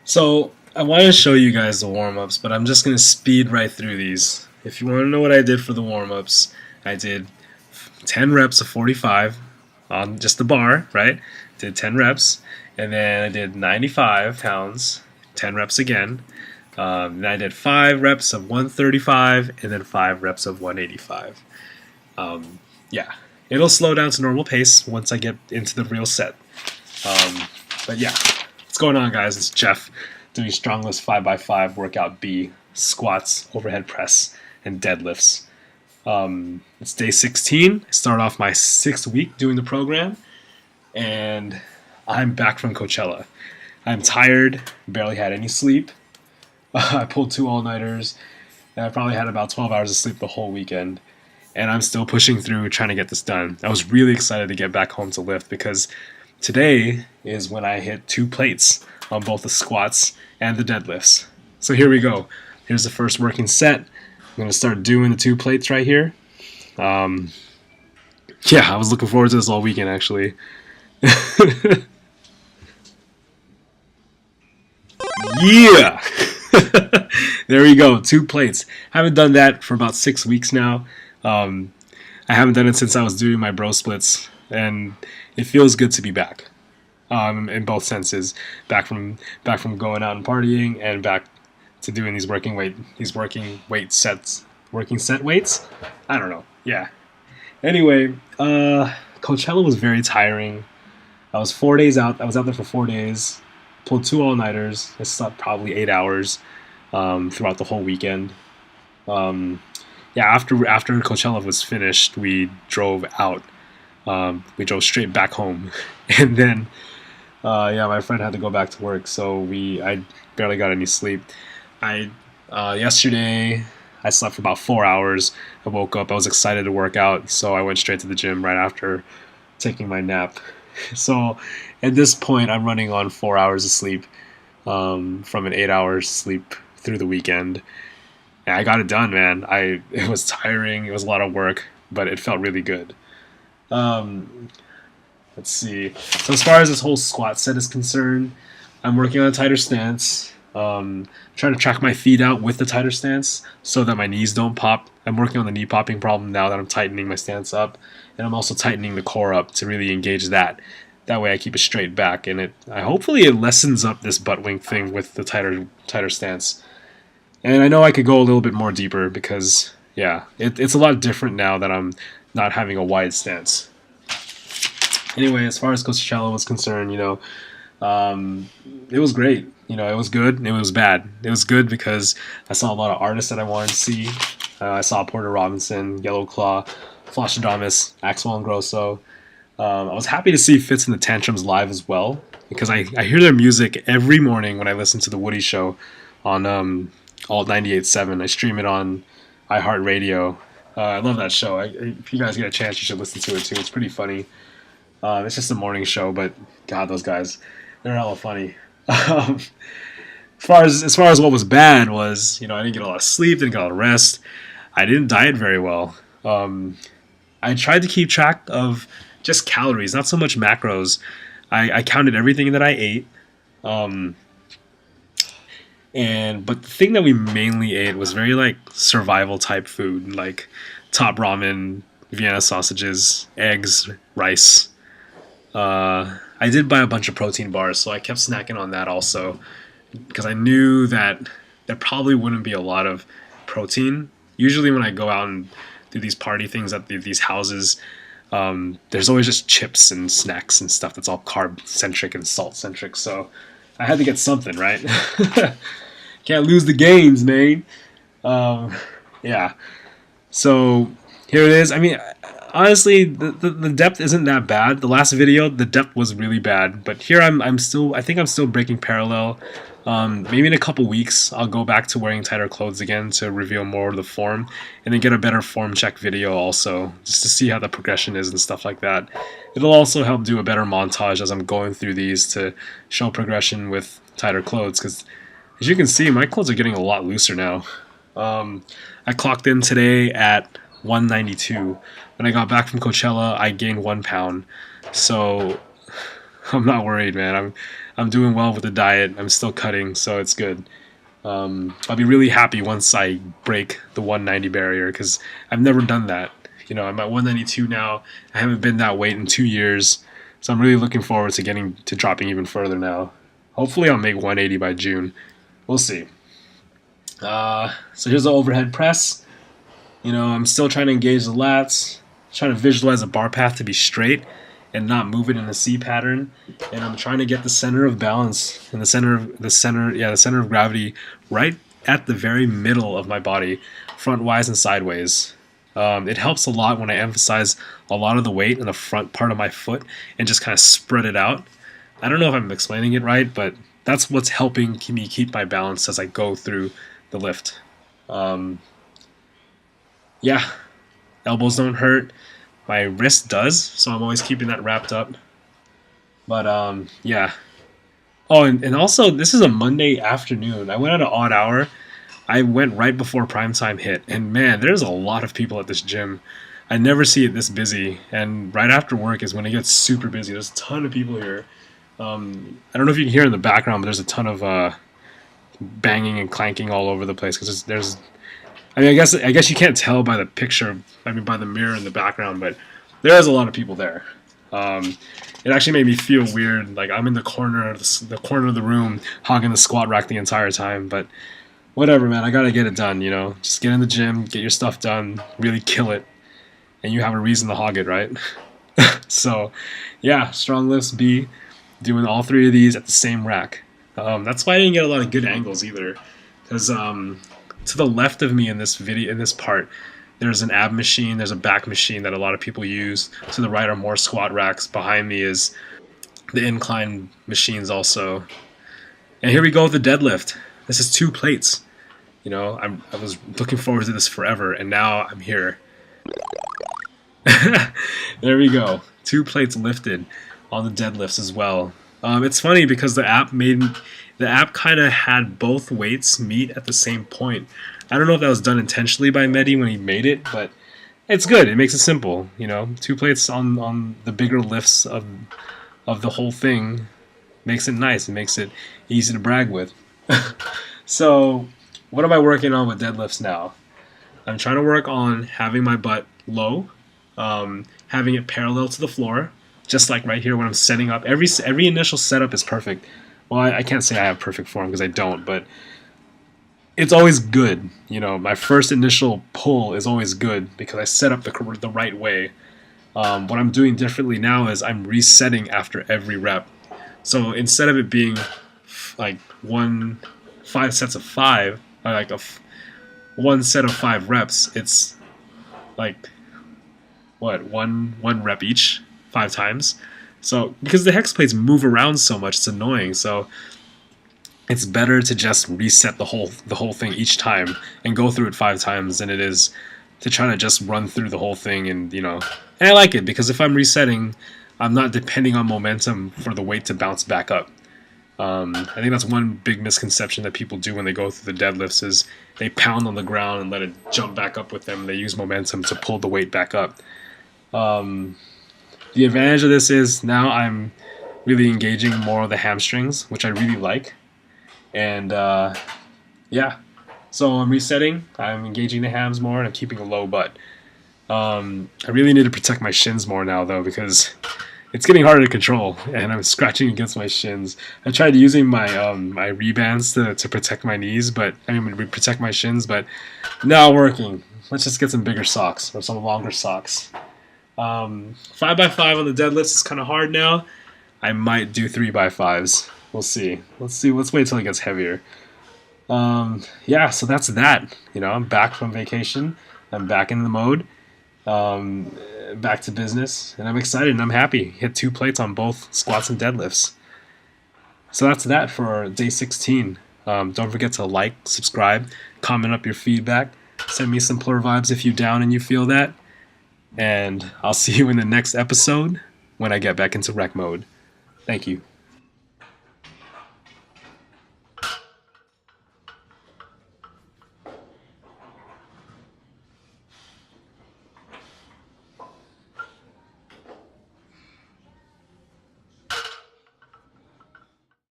So I wanted to show you guys the warm-ups, but I'm just going to speed right through these. If you want to know what I did for the warm-ups, I did 10 reps of 45 on just the bar, right? Did 10 reps, and then I did 95 pounds, 10 reps again. Then I did 5 reps of 135, and then 5 reps of 185. Yeah, it'll slow down to normal pace once I get into the real set. Um, but yeah, what's going on, guys? It's Jeff doing StrongLifts 5x5 workout B, squats, overhead press, and deadlifts. It's day 16. I start off my 6th week doing the program, and I'm back from Coachella. I'm tired, barely had any sleep. I pulled 2 all-nighters, and I probably had about 12 hours of sleep the whole weekend. And I'm still pushing through trying to get this done. I was really excited to get back home to lift because today is when I hit 2 plates on both the squats and the deadlifts. So here we go. Here's the first working set. I'm going to start doing the 2 plates right here. Yeah, I was looking forward to this all weekend, actually. Yeah! There we go, 2 plates. Haven't done that for about 6 weeks now. I haven't done it since I was doing my bro splits, and it feels good to be back. In both senses, back from going out and partying, and back to doing these working set weights. I don't know. Yeah. Anyway, Coachella was very tiring. I was 4 days out. I was out there for 4 days. Pulled 2 all-nighters. I slept probably 8 hours throughout the whole weekend. Yeah, after Coachella was finished, we drove out. We drove straight back home, and then yeah, my friend had to go back to work, so I barely got any sleep. Yesterday I slept for about 4 hours. I woke up. I was excited to work out, so I went straight to the gym right after taking my nap. So at this point, I'm running on 4 hours of sleep from an 8 hours sleep through the weekend. And I got it done, man. It was tiring. It was a lot of work, but it felt really good. Let's see. So as far as this whole squat set is concerned, I'm working on a tighter stance. Trying to track my feet out with the tighter stance so that my knees don't pop. I'm working on the knee popping problem now that I'm tightening my stance up, and I'm also tightening the core up to really engage that. That way I keep a straight back, and hopefully it lessens up this butt wink thing with the tighter stance. And I know I could go a little bit more deeper because, yeah, it's a lot different now that I'm not having a wide stance. Anyway, as far as Coachella was concerned, it was great. It was good and it was bad. It was good because I saw a lot of artists that I wanted to see. I saw Porter Robinson, Yellow Claw, Flosstradamus, Axwell and Grosso. I was happy to see Fits and the Tantrums live as well because I hear their music every morning when I listen to The Woody Show on Alt 98.7. I stream it on iHeartRadio. I love that show. If you guys get a chance, you should listen to it too. It's pretty funny. It's just a morning show, but God, those guys, they're hella funny. As far as what was bad was, I didn't get a lot of sleep, didn't get a lot of rest. I didn't diet very well. I tried to keep track of just calories, not so much macros. I counted everything that I ate. But the thing that we mainly ate was very like survival type food, like top ramen, Vienna sausages, eggs, rice. I did buy a bunch of protein bars, so I kept snacking on that also because I knew that there probably wouldn't be a lot of protein. Usually when I go out and do these party things at these houses, there's always just chips and snacks and stuff that's all carb-centric and salt-centric, so I had to get something, right? Can't lose the games, man. Yeah. So here it is. I mean, honestly, the depth isn't that bad. The last video, the depth was really bad, but here I think I'm still breaking parallel. Maybe in a couple weeks, I'll go back to wearing tighter clothes again to reveal more of the form, and then get a better form check video also, just to see how the progression is and stuff like that. It'll also help do a better montage as I'm going through these to show progression with tighter clothes, because as you can see, my clothes are getting a lot looser now. I clocked in today at 192. When I got back from Coachella, I gained 1 pound. So I'm not worried, man. I'm doing well with the diet. I'm still cutting, so it's good. I'll be really happy once I break the 190 barrier because I've never done that. I'm at 192 now. I haven't been that weight in 2 years, so I'm really looking forward to getting to dropping even further now. Hopefully, I'll make 180 by June. We'll see. So here's the overhead press. I'm still trying to engage the lats, trying to visualize the bar path to be straight and not move it in a C pattern. And I'm trying to get the center of balance and the center of gravity right at the very middle of my body, front-wise and sideways. It helps a lot when I emphasize a lot of the weight in the front part of my foot and just kind of spread it out. I don't know if I'm explaining it right, but that's what's helping me keep my balance as I go through the lift. Elbows don't hurt. My wrist does, so I'm always keeping that wrapped up. But yeah. Oh, and also this is a Monday afternoon. I went at an odd hour. I went right before prime time hit, and man, there's a lot of people at this gym. I never see it this busy, and right after work is when it gets super busy. There's a ton of people here. I don't know if you can hear in the background, but there's a ton of banging and clanking all over the place because there's I mean, I guess you can't tell by the picture. I mean, by the mirror in the background, but there is a lot of people there. It actually made me feel weird, like I'm in the corner of the room, hogging the squat rack the entire time. But whatever, man. I gotta get it done. Just get in the gym, get your stuff done, really kill it, and you have a reason to hog it, right? So, yeah, StrongLifts B, doing all three of these at the same rack. That's why I didn't get a lot of good angles either, because to the left of me in this part, there's an ab machine, there's a back machine that a lot of people use. To the right are more squat racks. Behind me is the incline machines also. And here we go with the deadlift. This is 2 plates. I was looking forward to this forever, and now I'm here. There we go. 2 plates lifted on the deadlifts as well. It's funny because the app kind of had both weights meet at the same point. I don't know if that was done intentionally by Mehdi when he made it, but it's good. It makes it simple. 2 plates on the bigger lifts of the whole thing makes it nice. It makes it easy to brag with. So, what am I working on with deadlifts now? I'm trying to work on having my butt low, having it parallel to the floor, just like right here when I'm setting up. Every initial setup is perfect. Well, I can't say I have perfect form because I don't, but it's always good. My first initial pull is always good because I set up the right way. What I'm doing differently now is I'm resetting after every rep. So instead of it being like 5 sets of 5, or like one set of 5 reps, it's like one rep each 5 times. So because the hex plates move around so much, it's annoying. So it's better to just reset the whole thing each time and go through it 5 times than it is to try to just run through the whole thing. And I like it because if I'm resetting, I'm not depending on momentum for the weight to bounce back up. I think that's one big misconception that people do when they go through the deadlifts is they pound on the ground and let it jump back up with them. They use momentum to pull the weight back up. The advantage of this is now I'm really engaging more of the hamstrings, which I really like. And yeah, so I'm resetting, I'm engaging the hams more, and I'm keeping a low butt. I really need to protect my shins more now, though, because it's getting harder to control, and I'm scratching against my shins. I tried using my my rebands to protect my knees, protect my shins, but not working. Let's just get some bigger socks or some longer socks. 5x5 on the deadlifts is kind of hard now. I might do 3x5s. We'll see. Let's wait till it gets heavier. Yeah, so that's that. I'm back from vacation. I'm back in the mode. Back to business, and I'm excited and I'm happy. Hit 2 plates on both squats and deadlifts. So that's that for day 16. Don't forget to like, subscribe, comment up your feedback. Send me some plur vibes if you're down and you feel that. And I'll see you in the next episode when I get back into rec mode. Thank you.